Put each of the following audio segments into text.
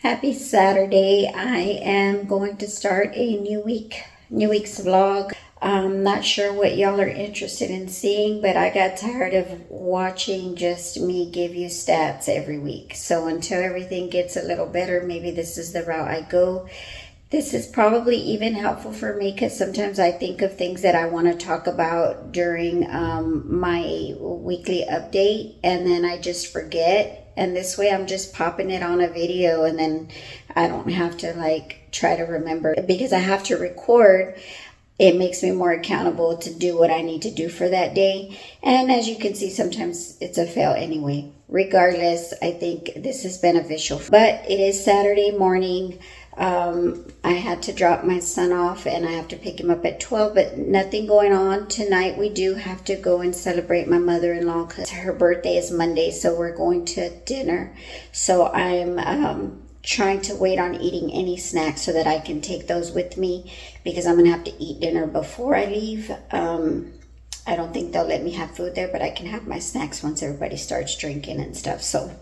Happy Saturday. I am going to start a new week's vlog. I'm not sure what y'all are interested in seeing, but I got tired of watching just me give you stats every week. So until everything gets a little better, maybe this is the route I go. This is probably even helpful for me because sometimes I think of things that I want to talk about during my weekly update and then I just forget. And this way I'm just popping it on a video and then I don't have to try to remember. Because I have to record, it makes me more accountable to do what I need to do for that day. And as you can see, sometimes it's a fail anyway. Regardless, I think this is beneficial. But it is Saturday morning. I had to drop my son off and I have to pick him up at 12, but nothing going on tonight. We do have to go and celebrate my mother-in-law because her birthday is Monday, so we're going to dinner. So I'm trying to wait on eating any snacks so that I can take those with me because I'm gonna have to eat dinner before I leave. I don't think they'll let me have food there, but I can have my snacks once everybody starts drinking and stuff. So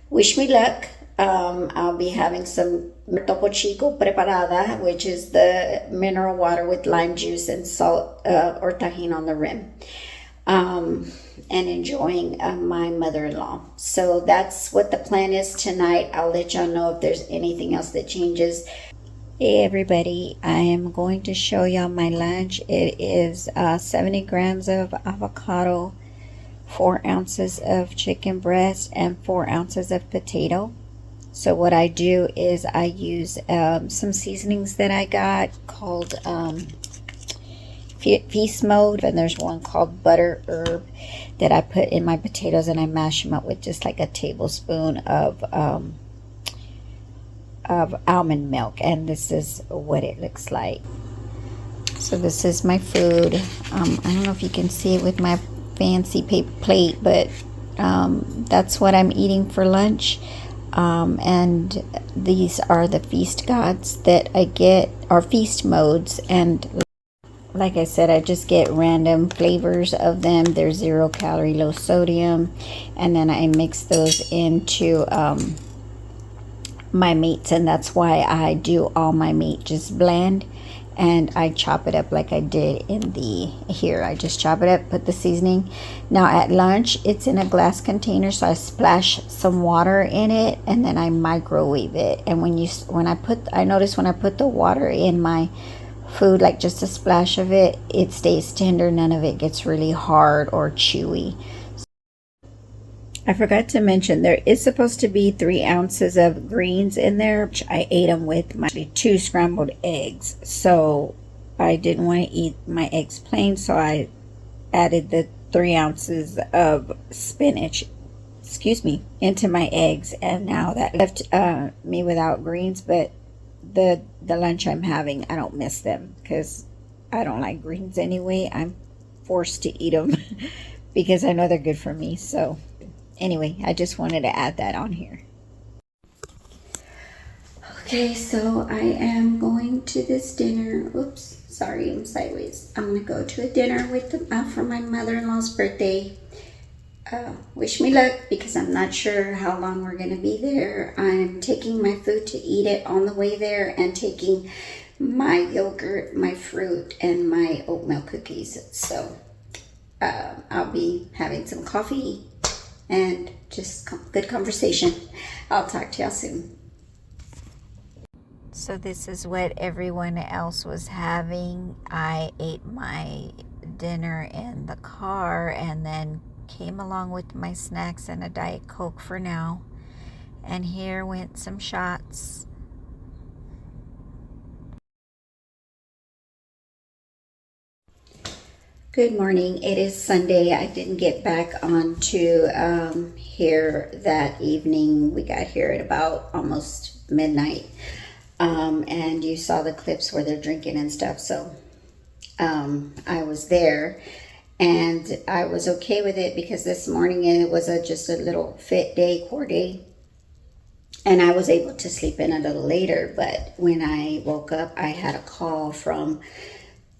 wish me luck. I'll be having some Topo Chico preparada, which is the mineral water with lime juice and salt or tahini on the rim, and enjoying my mother-in-law. So that's what the plan is tonight. I'll let y'all know if there's anything else that changes. Hey everybody, I am going to show y'all my lunch. It is 70 grams of avocado, 4 ounces of chicken breast, and 4 ounces of potato. So what I do is I use some seasonings that I got called Feast Mode, and there's one called Butter Herb that I put in my potatoes and I mash them up with just like a tablespoon of almond milk, and this is what it looks like. So this is my food. I don't know if you can see it with my fancy paper plate, but that's what I'm eating for lunch. And these are the feast gods that I get, or feast modes, and like I said, I just get random flavors of them. They're 0 calorie, low sodium, and then I mix those into my meats, and that's why I do all my meat just blend, and I chop it up like I did in here. I just chop it up, put the seasoning. Now at lunch, it's in a glass container, so I splash some water in it, and then I microwave it. And I notice when I put the water in my food, like just a splash of it, it stays tender. None of it gets really hard or chewy. I forgot to mention there is supposed to be 3 ounces of greens in there, which I ate them with my 2 scrambled eggs. So I didn't want to eat my eggs plain, so I added the 3 ounces of spinach, into my eggs, and now that left me without greens. But the lunch I'm having, I don't miss them because I don't like greens anyway. I'm forced to eat them because I know they're good for me. So anyway, I just wanted to add that on here. Okay, so I am going to this dinner. Oops, sorry, I'm sideways. I'm going to go to a dinner for my mother-in-law's birthday. Wish me luck because I'm not sure how long we're going to be there. I'm taking my food to eat it on the way there and taking my yogurt, my fruit, and my oatmeal cookies. So I'll be having some coffee and just good conversation. I'll talk to y'all soon. So this is what everyone else was having. I ate my dinner in the car and then came along with my snacks and a Diet Coke for now. And here went some shots. Good morning. It is Sunday. I didn't get back onto here that evening. We got here at about almost midnight. And you saw the clips where they're drinking and stuff. So I was there and I was okay with it because this morning it was just a little fit day, core day. And I was able to sleep in a little later. But when I woke up, I had a call from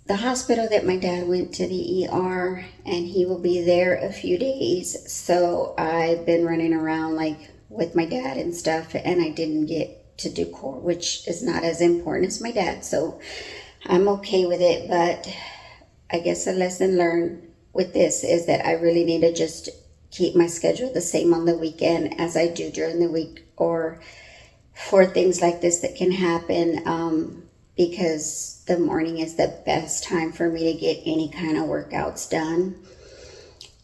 the hospital that my dad went to the ER, and he will be there a few days. So I've been running around like with my dad and stuff, and I didn't get to do core, which is not as important as my dad, so I'm okay with it. But I guess a lesson learned with this is that I really need to just keep my schedule the same on the weekend as I do during the week, or for things like this that can happen, because the morning is the best time for me to get any kind of workouts done.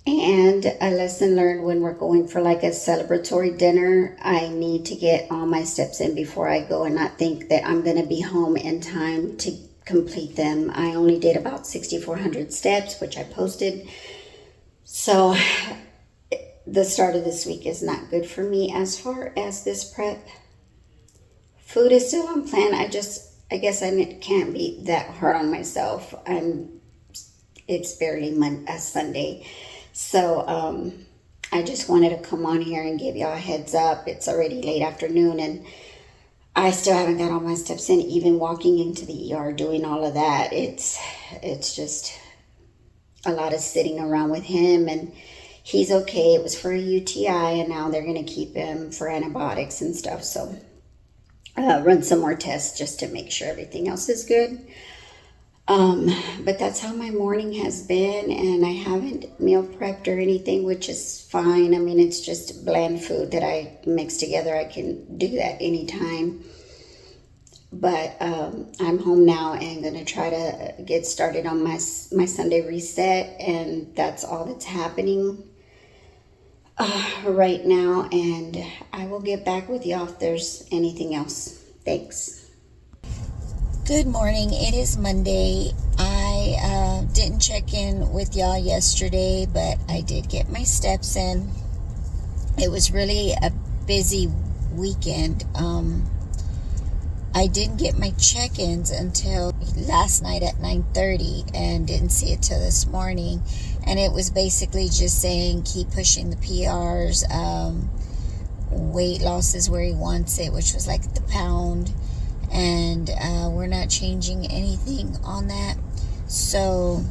And a lesson learned, when we're going for like a celebratory dinner, I need to get all my steps in before I go and not think that I'm going to be home in time to complete them. I only did about 6,400 steps, which I posted. So the start of this week is not good for me as far as this prep. Food is still on plan. I guess I can't be that hard on myself. It's barely a Sunday. So I just wanted to come on here and give y'all a heads up. It's already late afternoon and I still haven't got all my steps in, even walking into the ER, doing all of that. It's just a lot of sitting around with him, and he's okay. It was for a UTI, and now they're going to keep him for antibiotics and stuff. So run some more tests just to make sure everything else is good. But that's how my morning has been, and I haven't meal prepped or anything, which is fine. I mean, it's just bland food that I mix together. I can do that anytime. But I'm home now and going to try to get started on my Sunday reset, and that's all that's happening right now. And I will get back with y'all if there's anything else. Thanks. Good morning. It is Monday. I didn't check in with y'all yesterday, but I did get my steps in. It was really a busy weekend. I didn't get my check-ins until last night at 9:30 and didn't see it till this morning. And it was basically just saying keep pushing the PRs. Weight loss is where he wants it, which was like the pound. And we're not changing anything on that, so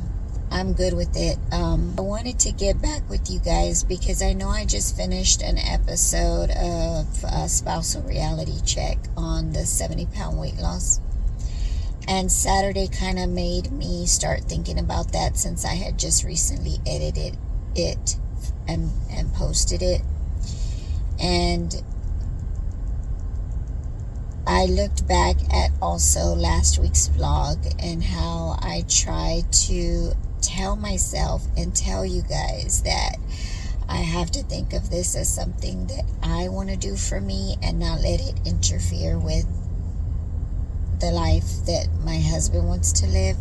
I'm good with it. I wanted to get back with you guys because I know I just finished an episode of Spousal Reality Check on the 70-pound weight loss, and Saturday kind of made me start thinking about that, since I had just recently edited it and posted it. And I looked back at also last week's vlog and how I tried to tell myself and tell you guys that I have to think of this as something that I want to do for me and not let it interfere with the life that my husband wants to live.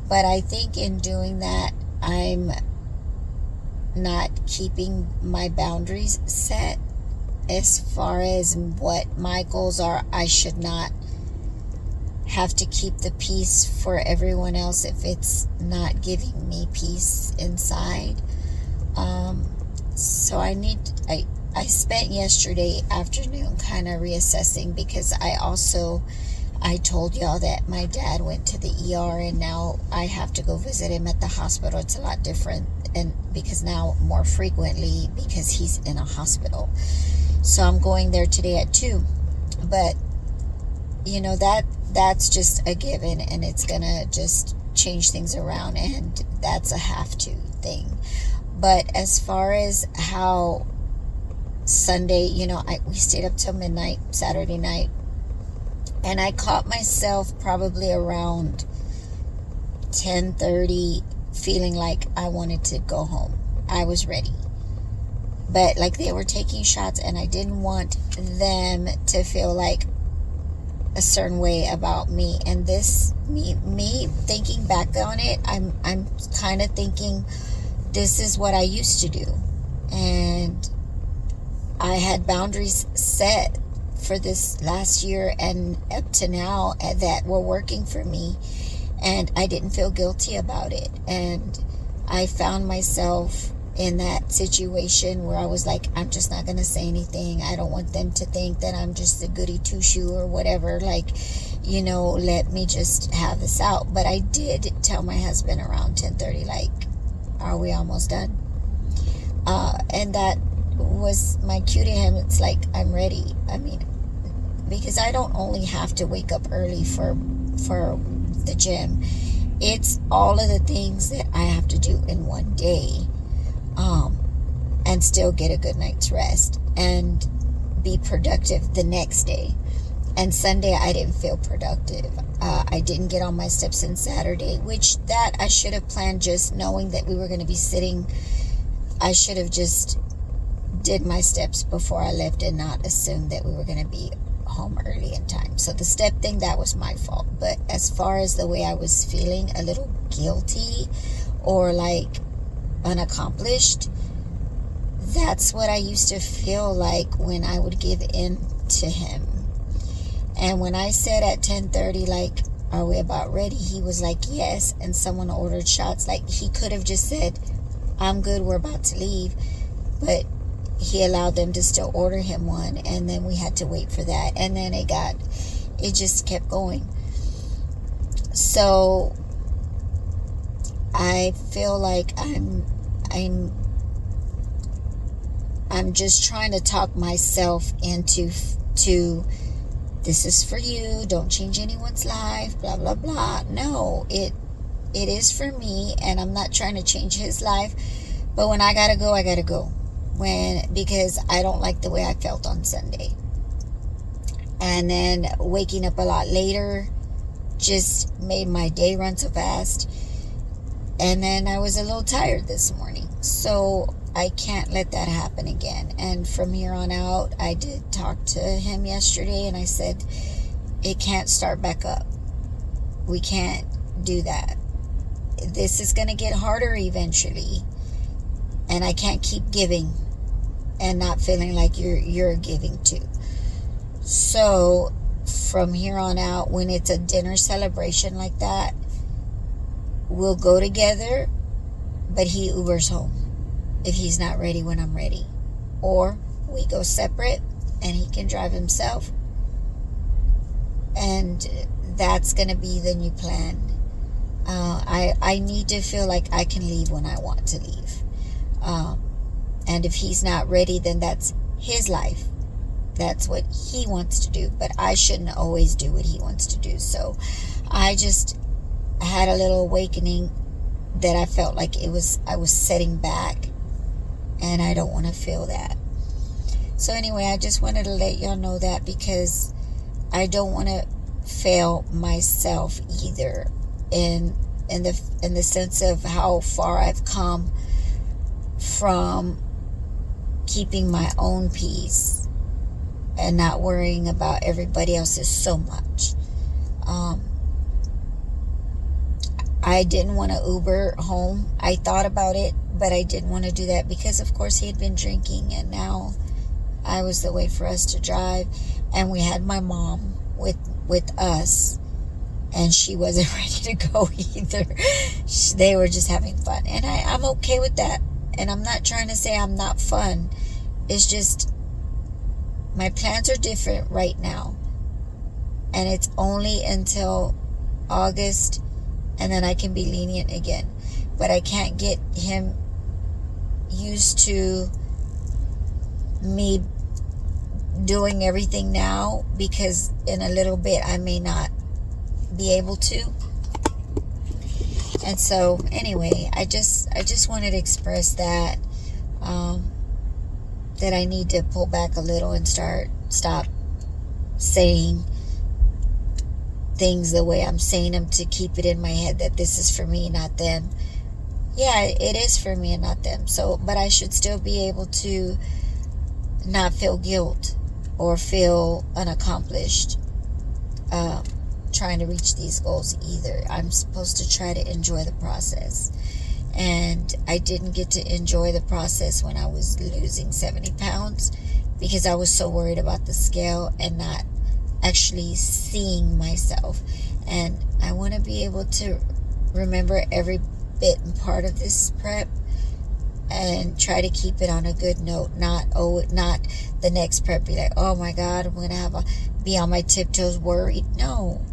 But I think in doing that, I'm not keeping my boundaries set. As far as what my goals are, I should not have to keep the peace for everyone else if it's not giving me peace inside. So I spent yesterday afternoon kind of reassessing, because I told y'all that my dad went to the ER and now I have to go visit him at the hospital. It's a lot different, and because now more frequently, because he's in a hospital. So I'm going there today at 2. But, you know, that's just a given, and it's going to just change things around, and that's a have to thing. But as far as how Sunday, you know, we stayed up till midnight Saturday night, and I caught myself probably around 10:30 feeling like I wanted to go home. I was ready. But like they were taking shots, and I didn't want them to feel like a certain way about me. And this, me thinking back on it, I'm kind of thinking this is what I used to do. And I had boundaries set for this last year and up to now that were working for me. And I didn't feel guilty about it. And I found myself in that situation where I was like, I'm just not going to say anything. I don't want them to think that I'm just a goody two-shoe or whatever. Like, you know, let me just have this out. But I did tell my husband around 10:30, like, are we almost done? And that was my cue to him. It's like, I'm ready. I mean, because I don't only have to wake up early for the gym. It's all of the things that I have to do in one day, and still get a good night's rest and be productive the next day. And Sunday, I didn't feel productive. I didn't get on my steps on Saturday, which that I should have planned, just knowing that we were going to be sitting. I should have just did my steps before I left and not assumed that we were going to be home early in time. So the step thing, that was my fault. But as far as the way I was feeling, a little guilty or like unaccomplished, that's what I used to feel like when I would give in to him. And when I said at 10:30, like, are we about ready? He was like, yes. And someone ordered shots. Like, he could have just said, I'm good, we're about to leave. But he allowed them to still order him one. And then we had to wait for that. And then it just kept going. So I feel like I'm just trying to talk myself into this is for you, don't change anyone's life, blah blah blah. No, it is for me, and I'm not trying to change his life. But when I gotta go. Because I don't like the way I felt on Sunday. And then waking up a lot later just made my day run so fast. And then I was a little tired this morning. So I can't let that happen again. And from here on out, I did talk to him yesterday, and I said, it can't start back up. We can't do that. This is going to get harder eventually. And I can't keep giving and not feeling like you're giving too. So from here on out, when it's a dinner celebration like that, we'll go together, but he Ubers home if he's not ready when I'm ready. Or we go separate and he can drive himself. And that's going to be the new plan. I need to feel like I can leave when I want to leave. And if he's not ready, then that's his life. That's what he wants to do. But I shouldn't always do what he wants to do. So I just had a little awakening that I felt like I was setting back. And I don't want to feel that. So anyway, I just wanted to let y'all know that, because I don't want to fail myself either in the sense of how far I've come from keeping my own peace and not worrying about everybody else's so much. I didn't want to Uber home. I thought about it, but I didn't want to do that because, of course, he had been drinking, and now I was the way for us to drive. And we had my mom with us, and she wasn't ready to go either. They were just having fun, and I'm okay with that. And I'm not trying to say I'm not fun. It's just my plans are different right now, and it's only until August, and then I can be lenient again. But I can't get him used to me doing everything now, because in a little bit I may not be able to. And so anyway, I just wanted to express that that I need to pull back a little and stop saying things the way I'm saying them, to keep it in my head that this is for me, not them. Yeah, it is for me and not them. So, but I should still be able to not feel guilt or feel unaccomplished trying to reach these goals either. I'm supposed to try to enjoy the process. And I didn't get to enjoy the process when I was losing 70 pounds because I was so worried about the scale and not actually seeing myself. And I want to be able to remember every bit and part of this prep and try to keep it on a good note. Not the next prep be like, oh my God, I'm going to be on my tiptoes worried. No.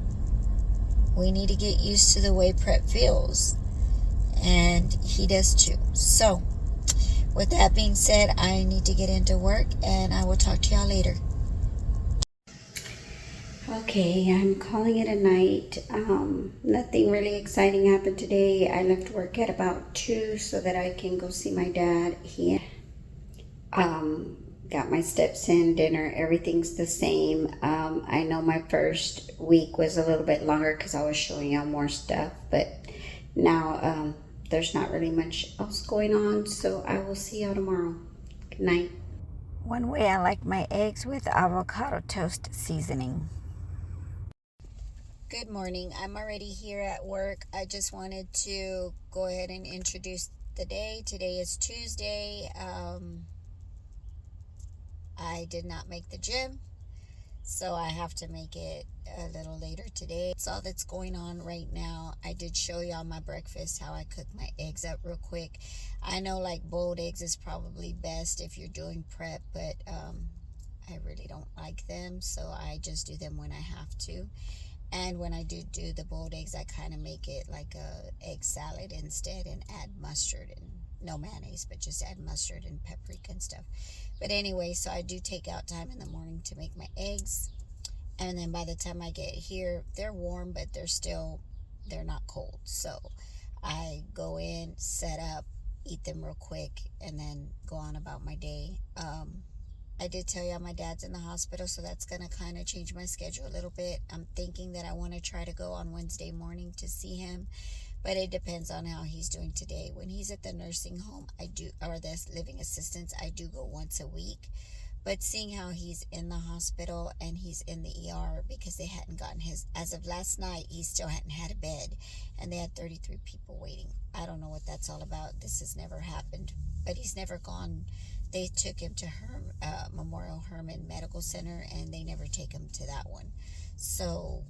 We need to get used to the way prep feels. And he does too. So, With that being said, I need to get into work, and I will talk to y'all later. Okay, I'm calling it a night. Nothing really exciting happened today. I left work at about 2 so that I can go see my dad. He got my steps in, dinner, everything's the same. I know my first week was a little bit longer because I was showing y'all more stuff, but now there's not really much else going on, so I will see y'all tomorrow. Good night. One way I like my eggs with avocado toast seasoning. Good morning. I'm already here at work. I just wanted to go ahead and introduce the day. Today is Tuesday. I did not make the gym, so I have to make it a little later today. That's all that's going on right now. I did show y'all my breakfast, how I cook my eggs up real quick. I know like boiled eggs is probably best if you're doing prep, but I really don't like them, so I just do them when I have to. And when I do the boiled eggs, I kind of make it like a egg salad instead and add mustard and no mayonnaise, but just add mustard and paprika and stuff. But anyway, so I do take out time in the morning to make my eggs. And then by the time I get here, they're warm, but they're not cold. So I go in, set up, eat them real quick, and then go on about my day. I did tell y'all my dad's in the hospital, so that's going to kind of change my schedule a little bit. I'm thinking that I want to try to go on Wednesday morning to see him, but it depends on how he's doing today. When he's at the nursing home, or the living assistance, I do go once a week. But seeing how he's in the hospital and he's in the ER because they hadn't gotten as of last night, he still hadn't had a bed, and they had 33 people waiting. I don't know what that's all about. This has never happened, but he's never gone. They took him to Memorial Hermann Medical Center, and they never take him to that one. So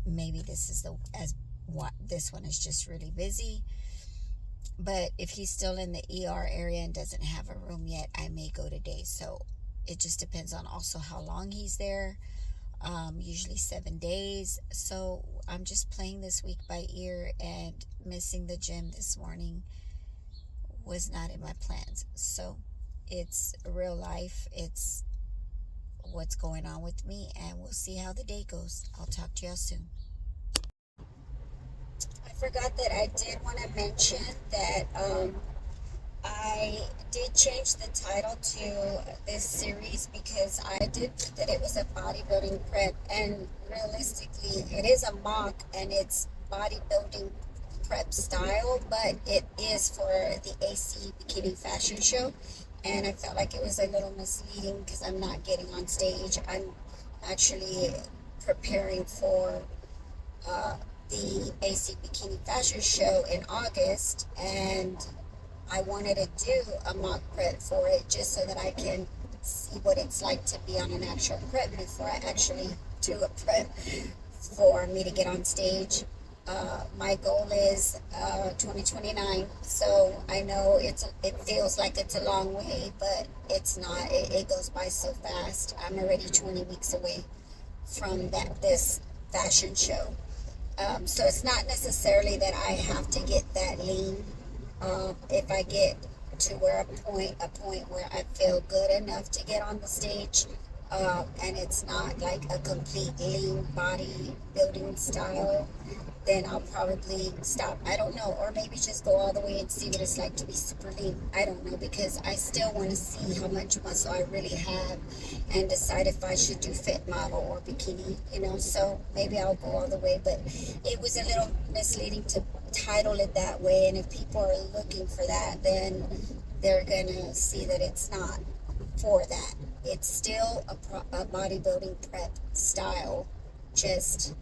maybe this one is just really busy. But if he's still in the ER area and doesn't have a room yet, I may go today. So it just depends on also how long he's there. Usually 7 days. So I'm just playing this week by ear, and missing the gym this morning was not in my plans. So it's real life. It's what's going on with me, and we'll see how the day goes. I'll talk to y'all soon. I forgot that I did want to mention that I did change the title to this series because I did think that it was a bodybuilding prep, and realistically it is a mock and it's bodybuilding prep style, but it is for the AC Bikini Fashion show, and I felt like it was a little misleading because I'm not getting on stage. I'm actually preparing for the AC Bikini Fashion show in August, and I wanted to do a mock prep for it just so that I can see what it's like to be on an actual prep before I actually do a prep for me to get on stage. My goal is 2029, so I know it feels like it's a long way, but it's not. It goes by so fast. I'm already 20 weeks away from this fashion show. So it's not necessarily that I have to get that lean. If I get to a point where I feel good enough to get on the stage, and it's not like a complete lean body building style, then I'll probably stop. I don't know, or maybe just go all the way and see what it's like to be super lean. I don't know, because I still want to see how much muscle I really have and decide if I should do fit model or bikini, so maybe I'll go all the way. But it was a little misleading to title it that way, and if people are looking for that, then they're gonna see that it's not for that. It's still a bodybuilding prep style, just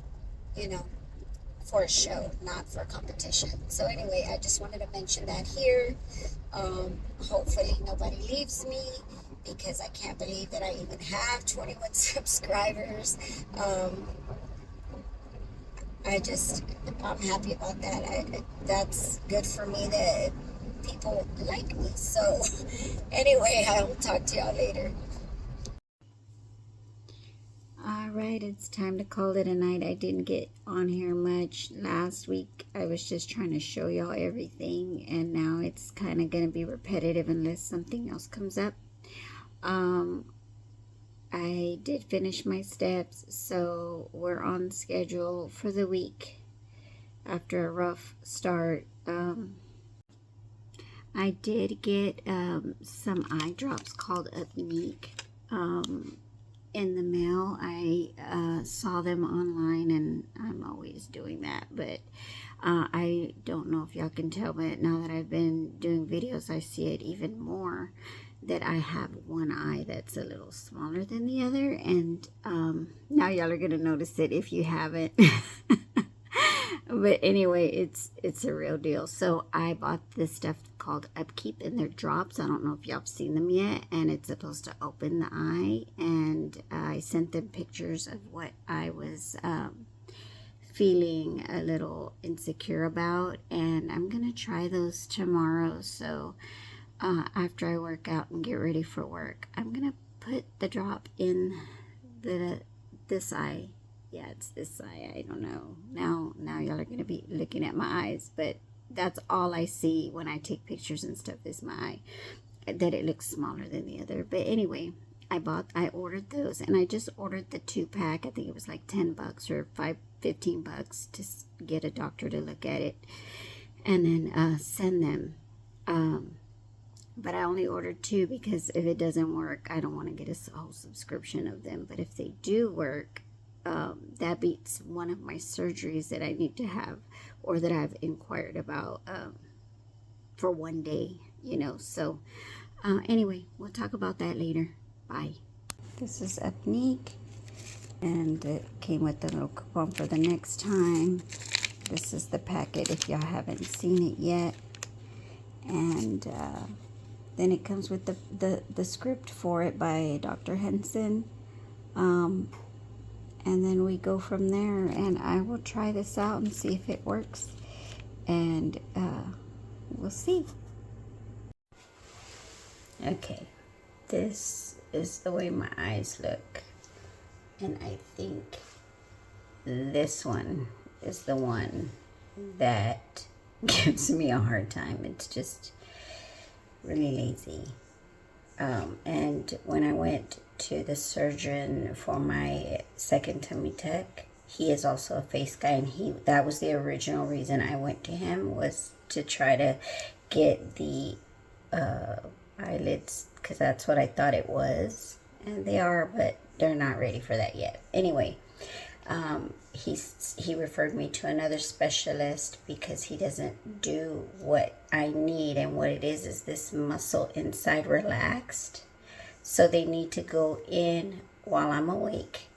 for a show, not for competition. So anyway, I just wanted to mention that here. Hopefully nobody leaves me, because I can't believe that I even have 21 subscribers. I'm happy about that. That's good for me that people like me. So anyway, I'll talk to y'all later. All Alright, it's time to call it a night. I didn't get on here much last week. I was just trying to show y'all everything, and now it's kind of going to be repetitive unless something else comes up. I did finish my steps, so we're on schedule for the week after a rough start. I did get some eye drops called Upneeq in the mail. I saw them online, and I'm always doing that, but I don't know if y'all can tell, but now that I've been doing videos, I see it even more, that I have one eye that's a little smaller than the other, and now y'all are gonna notice it if you haven't. But anyway, it's a real deal. So I bought this stuff called Upkeep, and they're drops. I don't know if y'all have seen them yet, and it's supposed to open the eye. And I sent them pictures of what I was feeling a little insecure about, and I'm gonna try those tomorrow. So after I work out and get ready for work, I'm gonna put the drop in this eye. Yeah, it's this eye. I don't know. Now y'all are gonna be looking at my eyes, but that's all I see when I take pictures and stuff is my eye, that it looks smaller than the other. But anyway, I ordered those, and I just ordered the 2-pack. I think it was like $10 or $15 to get a doctor to look at it and then send them. But I only ordered 2 because if it doesn't work, I don't want to get a whole subscription of them. But if they do work, that beats one of my surgeries that I need to have, or that I've inquired about for one day, you know. So anyway, we'll talk about that later. Bye. This is Upneeq, and it came with a little coupon for the next time. This is the packet if y'all haven't seen it yet, and then it comes with the script for it by Dr. Henson. And then we go from there, and I will try this out and see if it works, and we'll see. Okay, this is the way my eyes look, and I think this one is the one that gives me a hard time. It's just really lazy. And when I went to the surgeon for my second tummy tuck, he is also a face guy, and that was the original reason I went to him, was to try to get the eyelids, because that's what I thought it was, and they are, but they're not ready for that yet. Anyway, he referred me to another specialist because he doesn't do what I need, and what it is this muscle inside relaxed, so they need to go in while I'm awake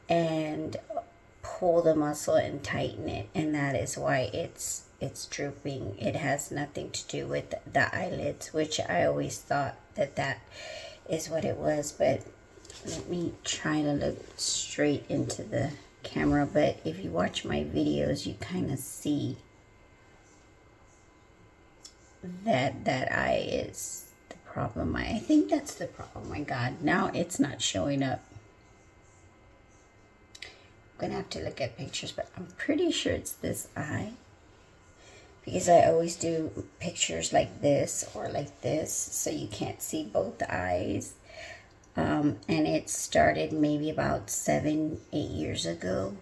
and pull the muscle and tighten it, and that is why it's drooping. It has nothing to do with the eyelids, which I always thought that is what it was. But let me try to look straight into the camera. But if you watch my videos, you kind of see that eye is the problem. I think that's the problem. My God, now it's not showing up. I'm gonna have to look at pictures, but I'm pretty sure it's this eye, because I always do pictures like this or like this, so you can't see both eyes. And it started maybe about 7-8 years ago,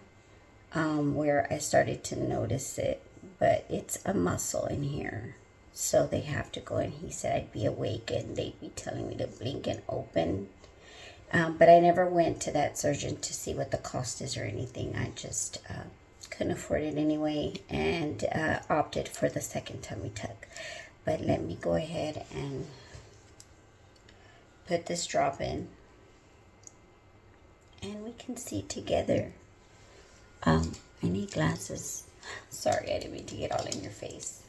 where I started to notice it, but it's a muscle in here, so they have to go in. He said I'd be awake and they'd be telling me to blink and open, but I never went to that surgeon to see what the cost is or anything. I just couldn't afford it anyway, and opted for the second tummy tuck. But let me go ahead and put this drop in, and we can see together. I need glasses. Sorry, I didn't mean to get all in your face.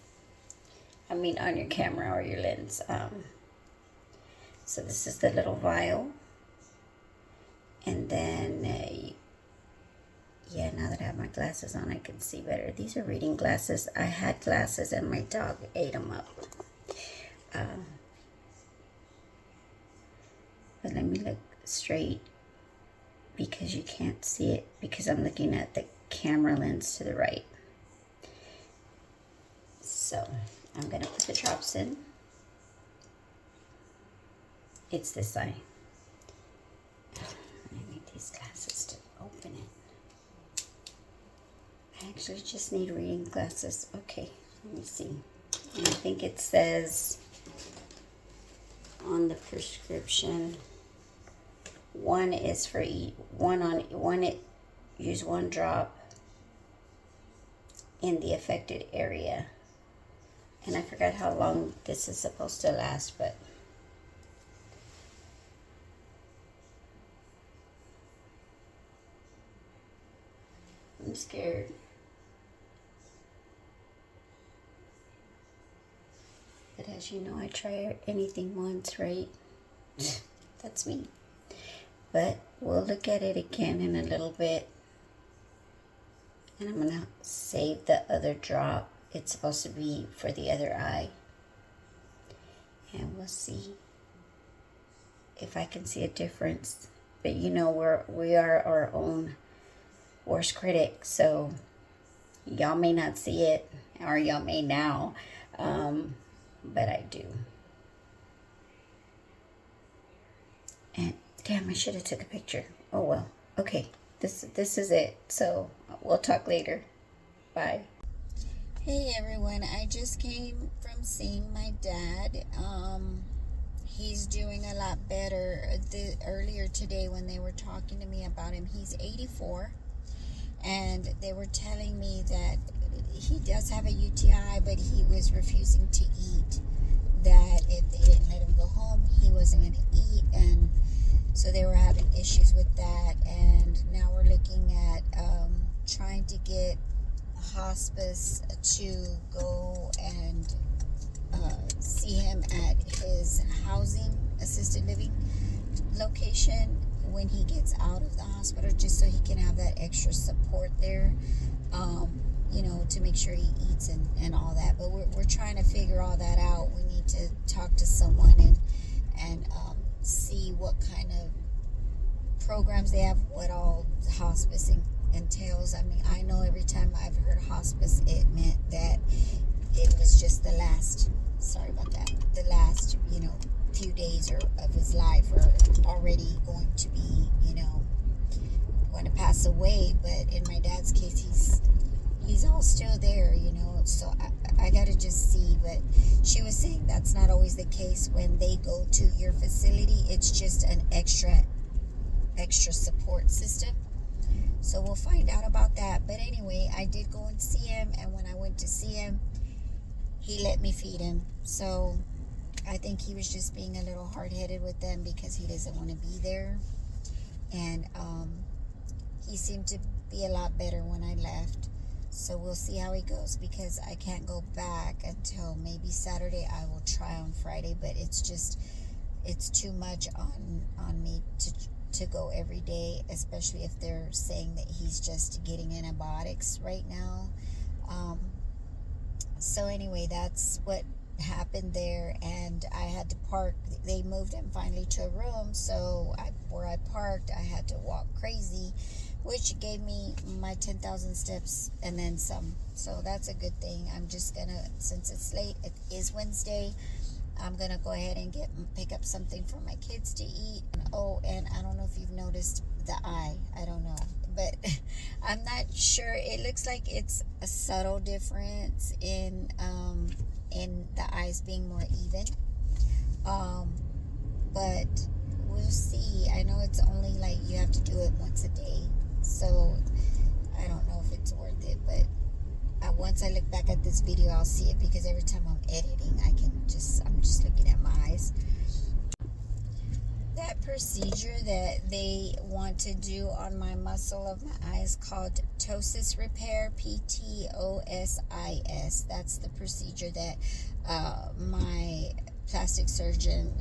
I mean on your camera or your lens. So this is the little vial, and then yeah, now that I have my glasses on, I can see better. These are reading glasses. I had glasses and my dog ate them up. But let me look straight, because you can't see it because I'm looking at the camera lens to the right. So I'm going to put the drops in. It's this eye. I need these glasses to open it. I actually just need reading glasses. Okay, let me see. And I think it says on the prescription, one is for use one drop in the affected area. And I forgot how long this is supposed to last, but I'm scared. But as you know, I try anything once, right? That's me. But we'll look at it again in a little bit. And I'm going to save the other drop. It's supposed to be for the other eye. And we'll see if I can see a difference. But you know, we are our own worst critic. So y'all may not see it, or y'all may now. But I do. And damn, I should have took a picture. Oh well. Okay. This is it. So we'll talk later. Bye. Hey everyone, I just came from seeing my dad. He's doing a lot better. Earlier today when they were talking to me about him, he's 84, and they were telling me that he does have a UTI, but he was refusing to eat. That if they didn't let him go home, he wasn't going to eat, and so they were having issues with that. And now we're looking at trying to get hospice to go and see him at his housing assisted living location when he gets out of the hospital, just so he can have that extra support there, you know, to make sure he eats and all that. But we're trying to figure all that out. We need to talk to someone and see what kind of programs they have, what all hospicing entails. I mean, I know every time I've heard hospice, it meant that it was just the last, the last, you know, few days of his life are already going to be, you know, going to pass away. But in my dad's case, he's all still there, you know, so I gotta just see. But she was saying that's not always the case when they go to your facility. It's just an extra support system. So we'll find out about that. But anyway, I did go and see him, and when I went to see him, he let me feed him. So I think he was just being a little hard-headed with them because he doesn't want to be there. And he seemed to be a lot better when I left. So we'll see how he goes, because I can't go back until maybe Saturday. I will try on Friday, but it's too much on me to go every day, especially if they're saying that he's just getting antibiotics right now. So anyway, that's what happened there, and I had to park. They moved him finally to a room, so where I parked, I had to walk crazy, which gave me my 10,000 steps and then some. So that's a good thing. I'm just gonna, since it's late, it is Wednesday, I'm gonna go ahead and pick up something for my kids to eat. Oh, and I don't know if you've noticed the eye. I don't know, but I'm not sure. It looks like it's a subtle difference in the eyes being more even. But we'll see. I know it's only like you have to do it once a day, so I don't know if it's worth it. But once I look back at this video, I'll see it, because every time I'm editing, I'm just looking at my eyes. That procedure that they want to do on my muscle of my eyes called ptosis repair, PTOSIS. That's the procedure that my plastic surgeon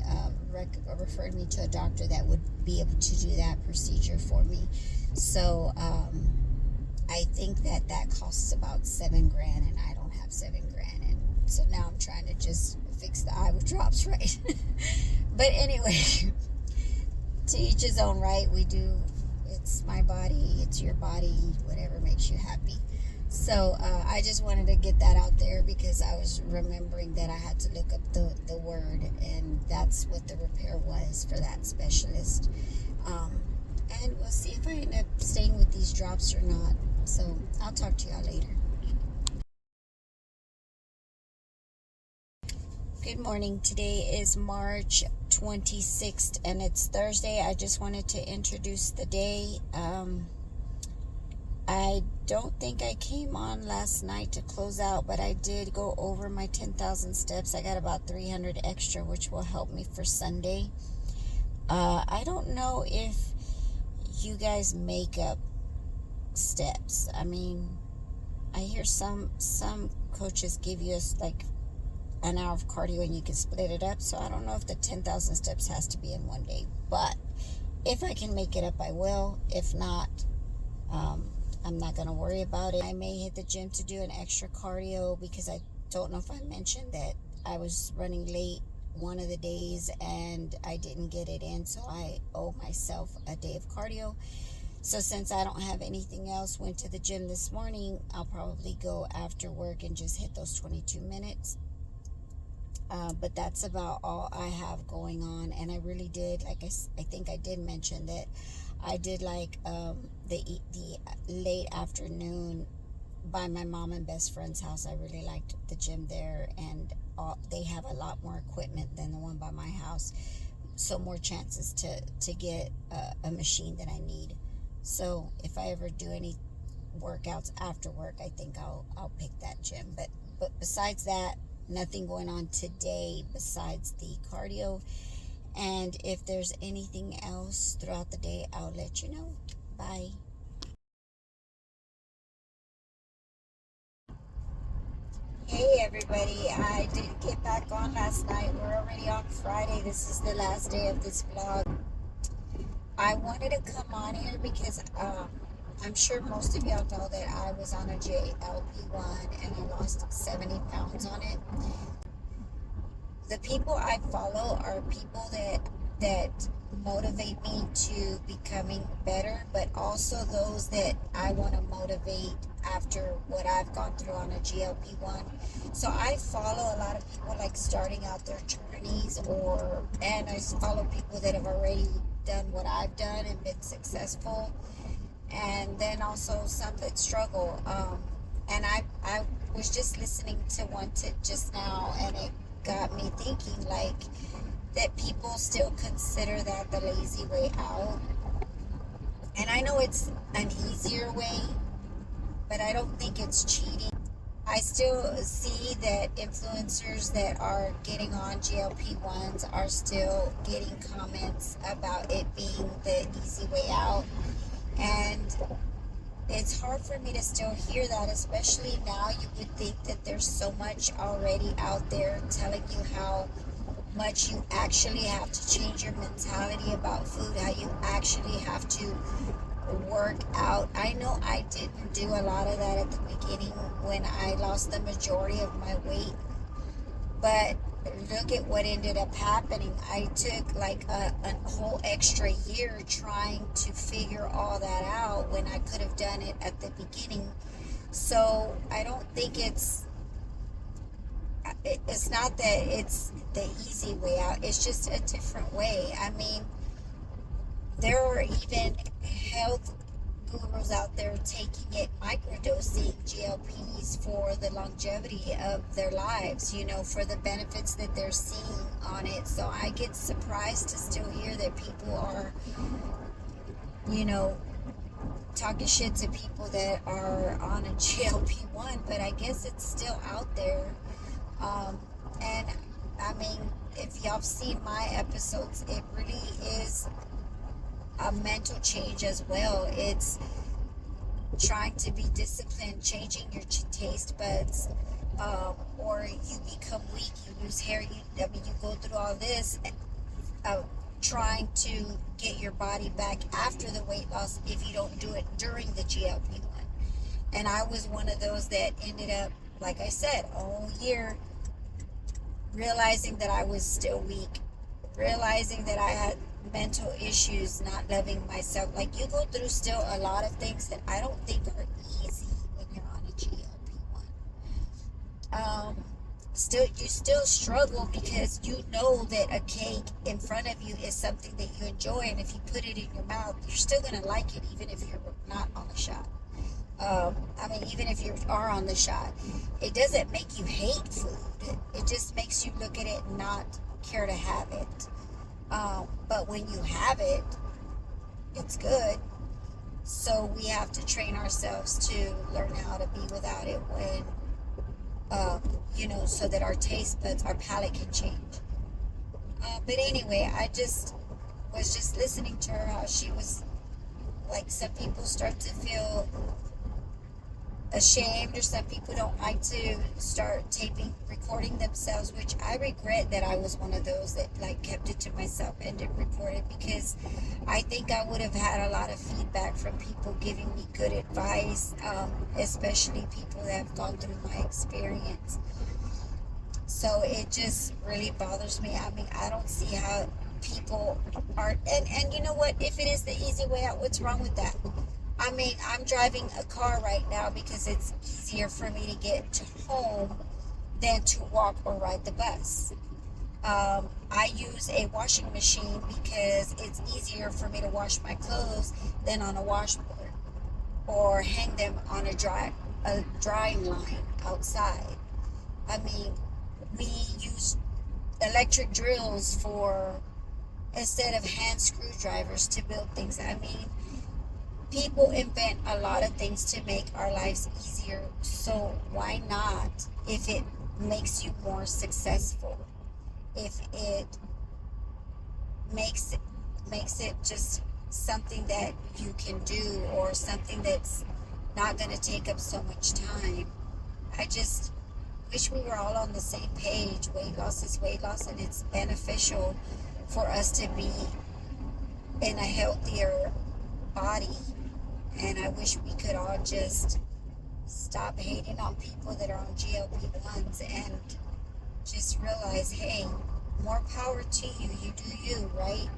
referred me to a doctor that would be able to do that procedure for me. So I think that costs about $7,000, and I don't have $7,000, and so now I'm trying to just fix the eye with drops, right? But anyway, to each his own, right? to your body, whatever makes you happy. So I just wanted to get that out there because I was remembering that I had to look up the word, and that's what the repair was for that specialist. And we'll see if I end up staying with these drops or not. So I'll talk to y'all later. Good morning. Today is March 26th and it's Thursday. I just wanted to introduce the day. I don't think I came on last night to close out, but I did go over my 10,000 steps. I got about 300 extra, which will help me for Sunday. I don't know if you guys make up steps. I mean, I hear some coaches give you like an hour of cardio and you can split it up. So I don't know if the 10,000 steps has to be in one day, but if I can make it up, I will. If not, I'm not going to worry about it. I may hit the gym to do an extra cardio because I don't know if I mentioned that I was running late one of the days and I didn't get it in, so I owe myself a day of cardio. So since I don't have anything else, went to the gym this morning, I'll probably go after work and just hit those 22 minutes. But that's about all I have going on. And I really did, like I think I did mention that I did like the late afternoon by my mom and best friend's house. I really liked the gym there, and they have a lot more equipment than the one by my house, so more chances to get a machine that I need. So if I ever do any workouts after work, I think I'll pick that gym. But besides that, nothing going on today besides the cardio. And if there's anything else throughout the day, I'll let you know. Bye. Hey everybody, I didn't get back on last night. We're already on Friday. This is the last day of this vlog. I wanted to come on here because I'm sure most of y'all know that I was on a GLP-1 and I lost 70 pounds on it. The people I follow are people that motivate me to becoming better, but also those that I want to motivate after what I've gone through on a GLP-1. So I follow a lot of people like starting out their journeys, and I follow people that have already done what I've done and been successful, and then also some that struggle. And I was just listening to one just now, and it got me thinking like that people still consider that the lazy way out. And I know it's an easier way, but I don't think it's cheating. I still see that influencers that are getting on GLP-1s are still getting comments about it being the easy way out. And it's hard for me to still hear that, especially now. You would think that there's so much already out there telling you how much you actually have to change your mentality about food, how you actually have to work out. I know I didn't do a lot of that at the beginning when I lost the majority of my weight, but look at what ended up happening. I took like a whole extra year trying to figure all that out when I could have done it at the beginning. So I don't think it's not that it's the easy way out. It's just a different way. I mean, there are even health gurus out there taking it, microdosing GLPs for the longevity of their lives, for the benefits that they're seeing on it. So I get surprised to still hear that people are, talking shit to people that are on a GLP-1, but I guess it's still out there. And I mean, if y'all have seen my episodes, it really is a mental change as well. It's trying to be disciplined, changing your taste buds, or you become weak, you lose hair, you go through all this, trying to get your body back after the weight loss if you don't do it during the GLP-1. And I was one of those that ended up, like I said, a whole year realizing that I was still weak, realizing that I had mental issues, not loving myself. Like, you go through still a lot of things that I don't think are easy when you're on a GLP-1. Still, you still struggle because you know that a cake in front of you is something that you enjoy, and if you put it in your mouth, you're still gonna like it even if you're not on the shot. I mean, even if you are on the shot, it doesn't make you hate food. It just makes you look at it and not care to have it. But when you have it, it's good. So we have to train ourselves to learn how to be without it when, so that our taste buds, our palate can change. But anyway, I just was just listening to her, how she was like, some people start to feel ashamed, or some people don't like to start recording themselves, which I regret that I was one of those that like kept it to myself and didn't record it, because I think I would have had a lot of feedback from people giving me good advice, especially people that have gone through my experience. So it just really bothers me. I mean, I don't see how people are, and you know what, if it is the easy way out, what's wrong with that? I mean, I'm driving a car right now because it's easier for me to get to home than to walk or ride the bus. I use a washing machine because it's easier for me to wash my clothes than on a washboard, or hang them on a drying line outside. I mean, we use electric drills instead of hand screwdrivers to build things. I mean, people invent a lot of things to make our lives easier, so why not, if it makes you more successful, if it makes it just something that you can do, or something that's not going to take up so much time. I just wish we were all on the same page. Weight loss is weight loss, and it's beneficial for us to be in a healthier body. And I wish we could all just stop hating on people that are on GLP-1s and just realize, hey, more power to you. You do you, right?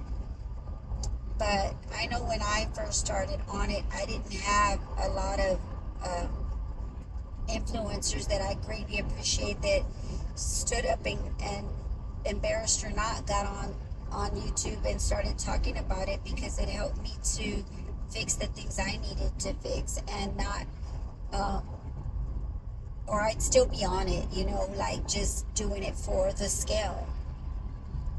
But I know when I first started on it, I didn't have a lot of influencers that I greatly appreciate that stood up and embarrassed or not, got on YouTube and started talking about it, because it helped me to fix the things I needed to fix, and not, or I'd still be on it, like just doing it for the scale.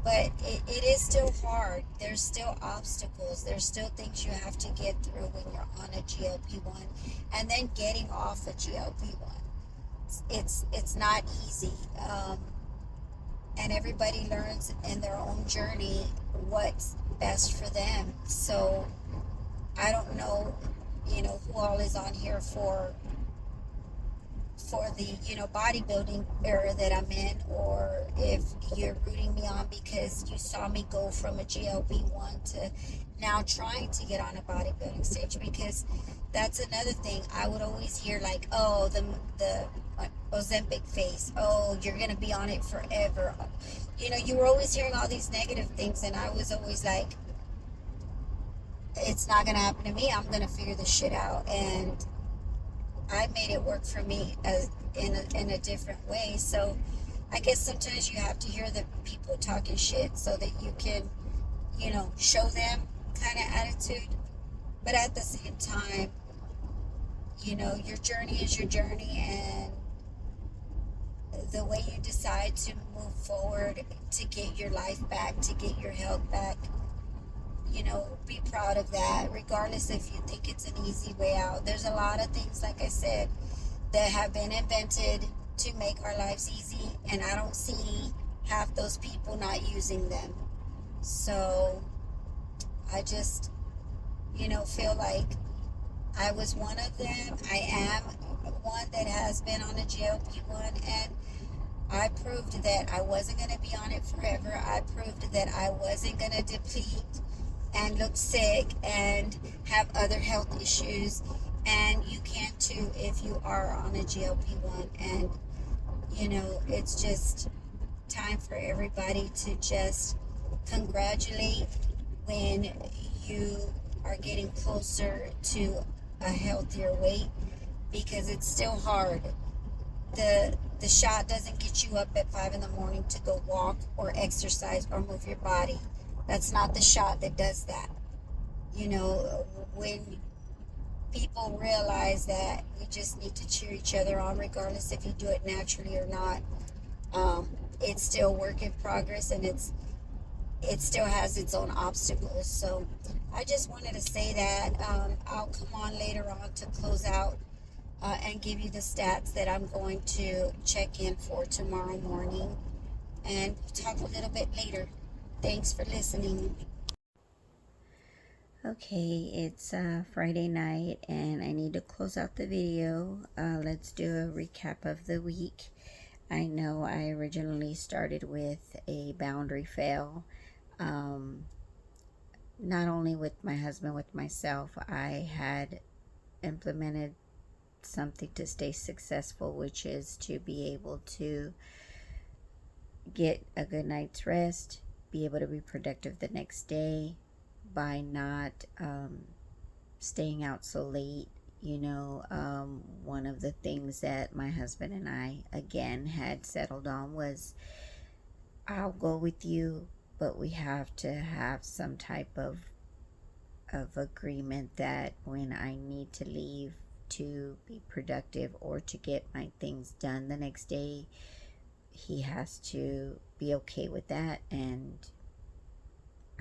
But it is still hard. There's still obstacles. There's still things you have to get through when you're on a GLP-1, and then getting off a GLP-1. It's not easy. And everybody learns in their own journey what's best for them. So I don't know, who all is on here for the, bodybuilding era that I'm in, or if you're rooting me on because you saw me go from a GLP-1 to now trying to get on a bodybuilding stage, because that's another thing. I would always hear like, oh, the Ozempic face, oh, you're gonna be on it forever. You were always hearing all these negative things, and I was always like, it's not gonna happen to me. I'm gonna figure this shit out. And I made it work for me as in a different way. So I guess sometimes you have to hear the people talking shit so that you can, show them kind of attitude. But at the same time, your journey is your journey, and the way you decide to move forward to get your life back, to get your health back, be proud of that, regardless if you think it's an easy way out. There's a lot of things, like I said, that have been invented to make our lives easy, and I don't see half those people not using them. So I just, feel like I was one of them. I am one that has been on a GLP-1, and I proved that I wasn't going to be on it forever. I proved that I wasn't going to deplete and look sick and have other health issues. And you can too if you are on a GLP-1. And, it's just time for everybody to just congratulate when you are getting closer to a healthier weight, because it's still hard. The shot doesn't get you up at 5 in the morning to go walk or exercise or move your body. That's not the shot that does that. You know, when people realize that we just need to cheer each other on, regardless if you do it naturally or not. It's still work in progress, and it still has its own obstacles. So I just wanted to say that. I'll come on later on to close out and give you the stats that I'm going to check in for tomorrow morning, and talk a little bit later. Thanks for listening. Okay, it's Friday night and I need to close out the video. Let's do a recap of the week. I know I originally started with a boundary fail. Not only with my husband, with myself, I had implemented something to stay successful, which is to be able to get a good night's rest, be able to be productive the next day by not staying out so late. One of the things that my husband and I again had settled on was, I'll go with you, but we have to have some type of agreement that when I need to leave to be productive or to get my things done the next day, he has to be okay with that. And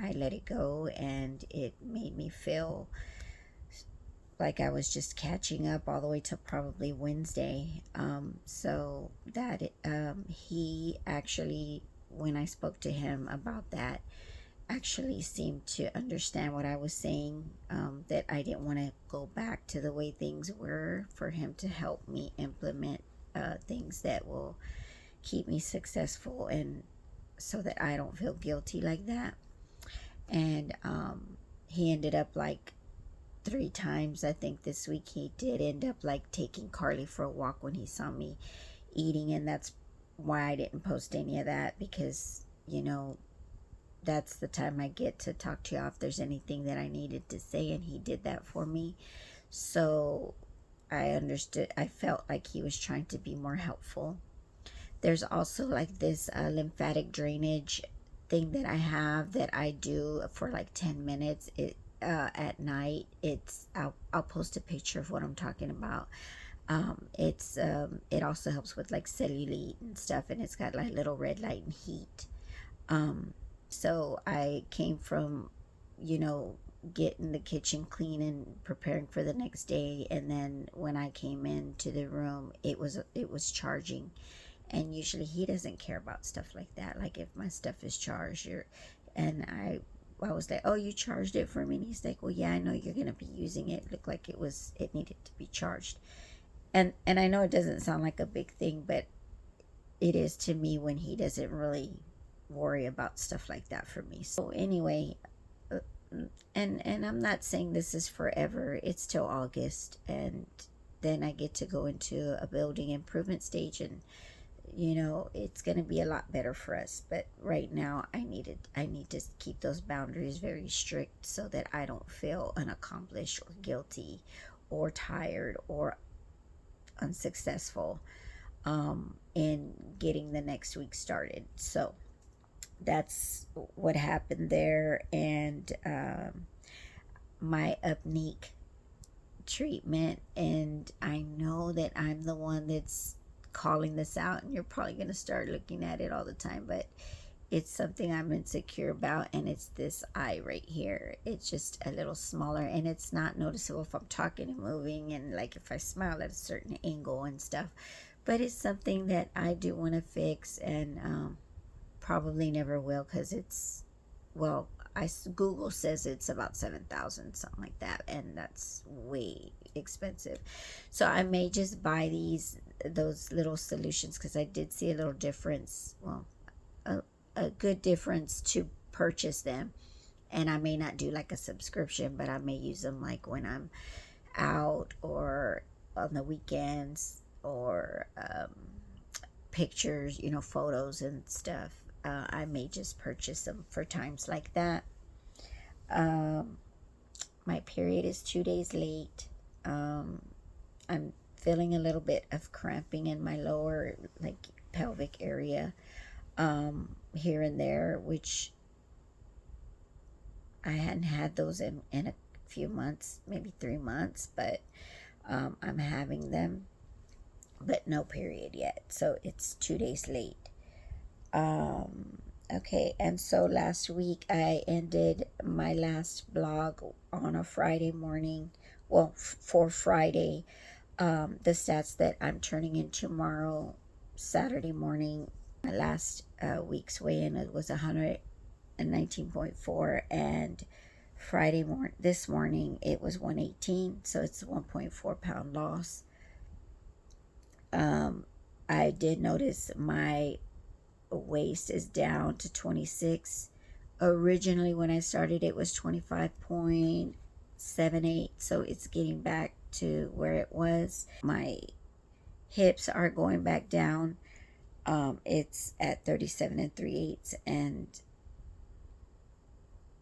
I let it go, and it made me feel like I was just catching up all the way to probably Wednesday. So that he actually, when I spoke to him about that, actually seemed to understand what I was saying, that I didn't want to go back to the way things were, for him to help me implement things that will keep me successful, and so that I don't feel guilty like that. And he ended up like 3 times, I think, this week. He did end up like taking Carly for a walk when he saw me eating, and that's why I didn't post any of that, because that's the time I get to talk to y'all if there's anything that I needed to say, and he did that for me. So I understood, I felt like he was trying to be more helpful. There's also like this lymphatic drainage thing that I have, that I do for like 10 minutes at night. I'll post a picture of what I'm talking about. It also helps with like cellulite and stuff, and it's got like little red light and heat. So I came from, getting the kitchen clean and preparing for the next day, and then when I came into the room, it was charging. And usually he doesn't care about stuff like that. Like if my stuff is charged, and I was like, oh, you charged it for me? And he's like, well, yeah, I know you're gonna be using it. It looked like it needed to be charged. And I know it doesn't sound like a big thing, but it is to me when he doesn't really worry about stuff like that for me. So anyway, uh, and I'm not saying this is forever. It's till August, and then I get to go into a building improvement stage, and it's going to be a lot better for us. But right now I need to keep those boundaries very strict, so that I don't feel unaccomplished or guilty or tired or unsuccessful in getting the next week started. So that's what happened there. And my Upneeq treatment, and I know that I'm the one that's calling this out, and you're probably going to start looking at it all the time, but it's something I'm insecure about, and it's this eye right here. It's just a little smaller, and it's not noticeable if I'm talking and moving, and like if I smile at a certain angle and stuff. But it's something that I do want to fix, and probably never will, because well, Google says it's about 7,000, something like that, and that's way expensive. So I may just buy those little solutions, because I did see a little difference. Well, a good difference to purchase them, and I may not do like a subscription, but I may use them like when I'm out or on the weekends, or pictures, photos and stuff. I may just purchase them for times like that. My period is 2 days late. I'm feeling a little bit of cramping in my lower, like, pelvic area, here and there, which I hadn't had those in a few months, maybe 3 months, but I'm having them, but no period yet. So it's 2 days late. Okay, and so last week I ended my last blog on a Friday morning. Well, for Friday, the stats that I'm turning in tomorrow, Saturday morning, my last week's weigh-in, it was 119.4, and this morning it was 118, so it's a 1.4 pound loss. I did notice my waist is down to 26. Originally when I started it was 25.78, so it's getting back to where it was. My hips are going back down. It's at 37 and 3/8, and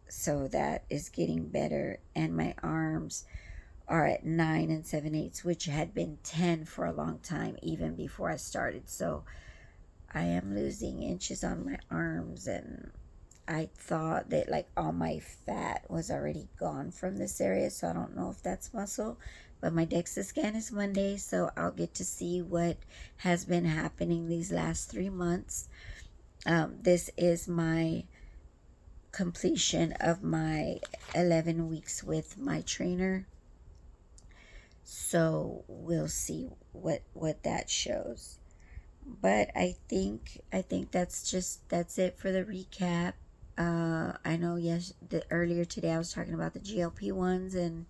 so that is getting better. And my arms are at 9 and 7/8, which had been 10 for a long time, even before I started. So I am losing inches on my arms, and I thought that like all my fat was already gone from this area, so I don't know if that's muscle. But my DEXA scan is Monday, so I'll get to see what has been happening these last 3 months. This is my completion of my 11 weeks with my trainer, so we'll see what that shows. But I think that's it for the recap. I know earlier today I was talking about the GLP-1s, and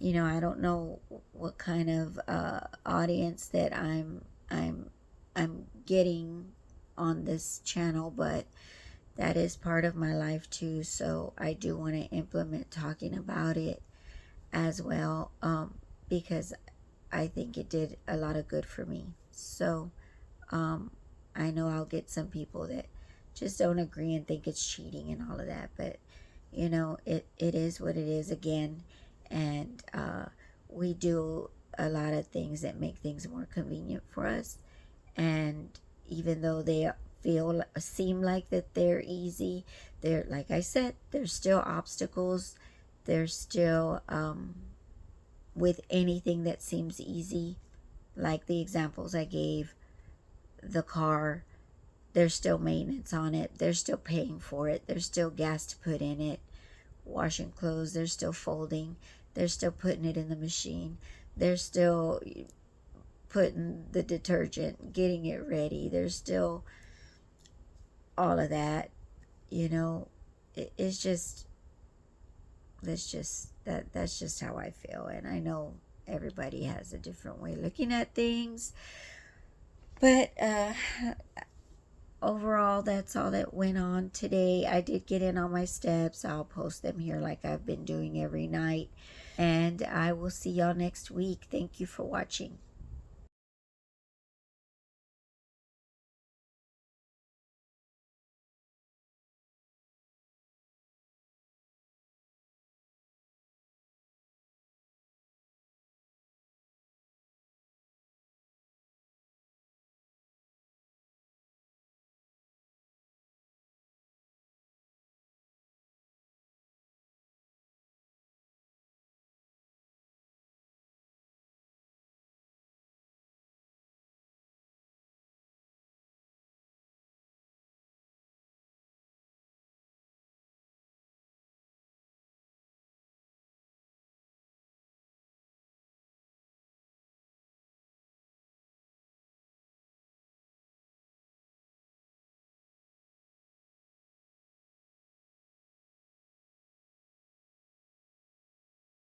I don't know what kind of audience that I'm getting on this channel, but that is part of my life too. So I do want to implement talking about it as well, because I think it did a lot of good for me. So I know I'll get some people that just don't agree and think it's cheating and all of that, but it is what it is again. And we do a lot of things that make things more convenient for us, and even though they seem like that they're easy, they're, like I said, there's still obstacles. There's still with anything that seems easy, like the examples I gave, the car, there's still maintenance on it. They're still paying for it. There's still gas to put in it. Washing clothes, they're still folding. They're still putting it in the machine. They're still putting the detergent, getting it ready. There's still all of that. It's just, that's just how I feel. And I know everybody has a different way of looking at things. But overall, that's all that went on today. I did get in on my steps. I'll post them here like I've been doing every night. And I will see y'all next week. Thank you for watching.